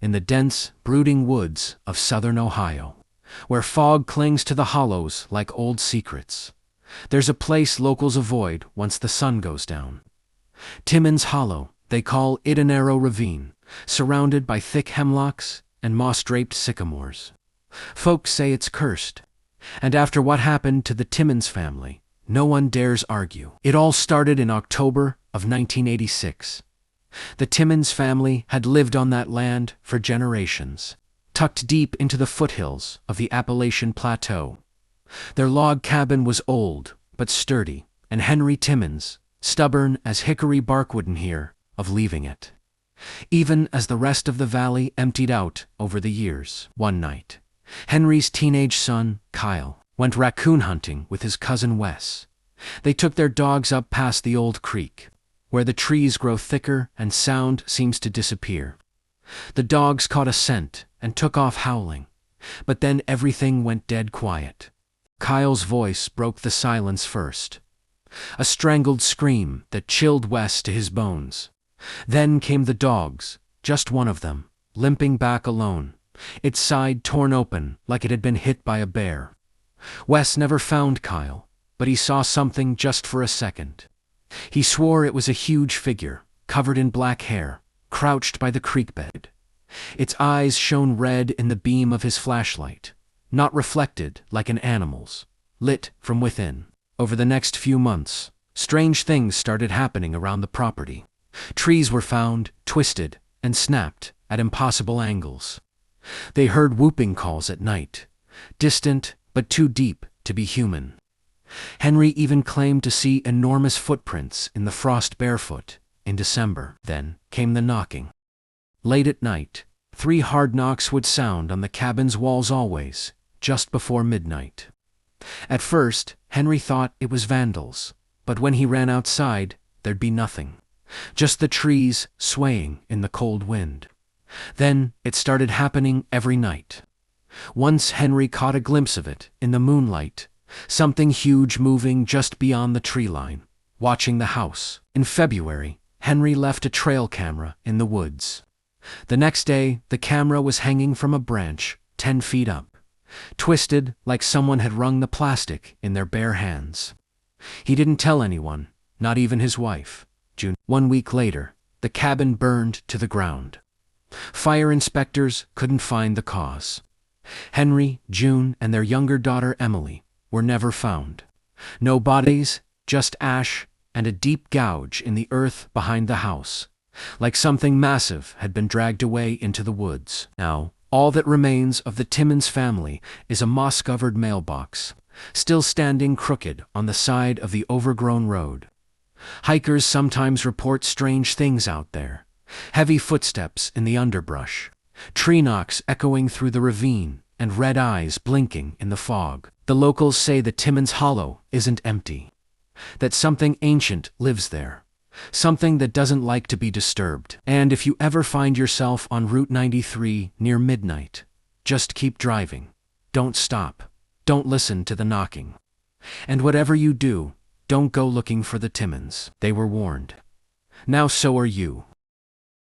in the dense, brooding woods of southern Ohio, where fog clings to the hollows like old secrets. There's a place locals avoid once the sun goes down. Timmons Hollow, they call it a narrow ravine, surrounded by thick hemlocks and moss-draped sycamores. Folks say it's cursed, and after what happened to the Timmons family, no one dares argue. It all started in October of 1986. The Timmons family had lived on that land for generations, tucked deep into the foothills of the Appalachian Plateau. Their log cabin was old but sturdy, and Henry Timmons, stubborn as hickory bark, wouldn't hear of leaving it. Even as the rest of the valley emptied out over the years, one night, Henry's teenage son, Kyle, went raccoon hunting with his cousin Wes. They took their dogs up past the old creek, where the trees grow thicker and sound seems to disappear. The dogs caught a scent and took off howling, but then everything went dead quiet. Kyle's voice broke the silence first, a strangled scream that chilled Wes to his bones. Then came the dogs, just one of them, limping back alone, its side torn open like it had been hit by a bear. Wes never found Kyle, but he saw something just for a second. He swore it was a huge figure, covered in black hair, crouched by the creek bed. Its eyes shone red in the beam of his flashlight, not reflected like an animal's, lit from within. Over the next few months, strange things started happening around the property. Trees were found, twisted, and snapped at impossible angles. They heard whooping calls at night, distant but too deep to be human. Henry even claimed to see enormous footprints in the frost barefoot in December. Then came the knocking. Late at night, 3 hard knocks would sound on the cabin's walls always, just before midnight. At first, Henry thought it was vandals, but when he ran outside, there'd be nothing. Just the trees swaying in the cold wind. Then it started happening every night. Once Henry caught a glimpse of it in the moonlight, something huge moving just beyond the tree line, watching the house. In February, Henry left a trail camera in the woods. The next day, the camera was hanging from a branch 10 feet up, twisted like someone had wrung the plastic in their bare hands. He didn't tell anyone, not even his wife. June. 1 week later, the cabin burned to the ground. Fire inspectors couldn't find the cause. Henry, June, and their younger daughter Emily were never found. No bodies, just ash and a deep gouge in the earth behind the house, like something massive had been dragged away into the woods. Now, all that remains of the Timmons family is a moss-covered mailbox, still standing crooked on the side of the overgrown road. Hikers sometimes report strange things out there. Heavy footsteps in the underbrush, tree knocks echoing through the ravine, and red eyes blinking in the fog. The locals say the Timmons Hollow isn't empty, that something ancient lives there, something that doesn't like to be disturbed. And if you ever find yourself on Route 93 near midnight, just keep driving. Don't stop. Don't listen to the knocking. And whatever you do, don't go looking for the Timmons. They were warned. Now so are you.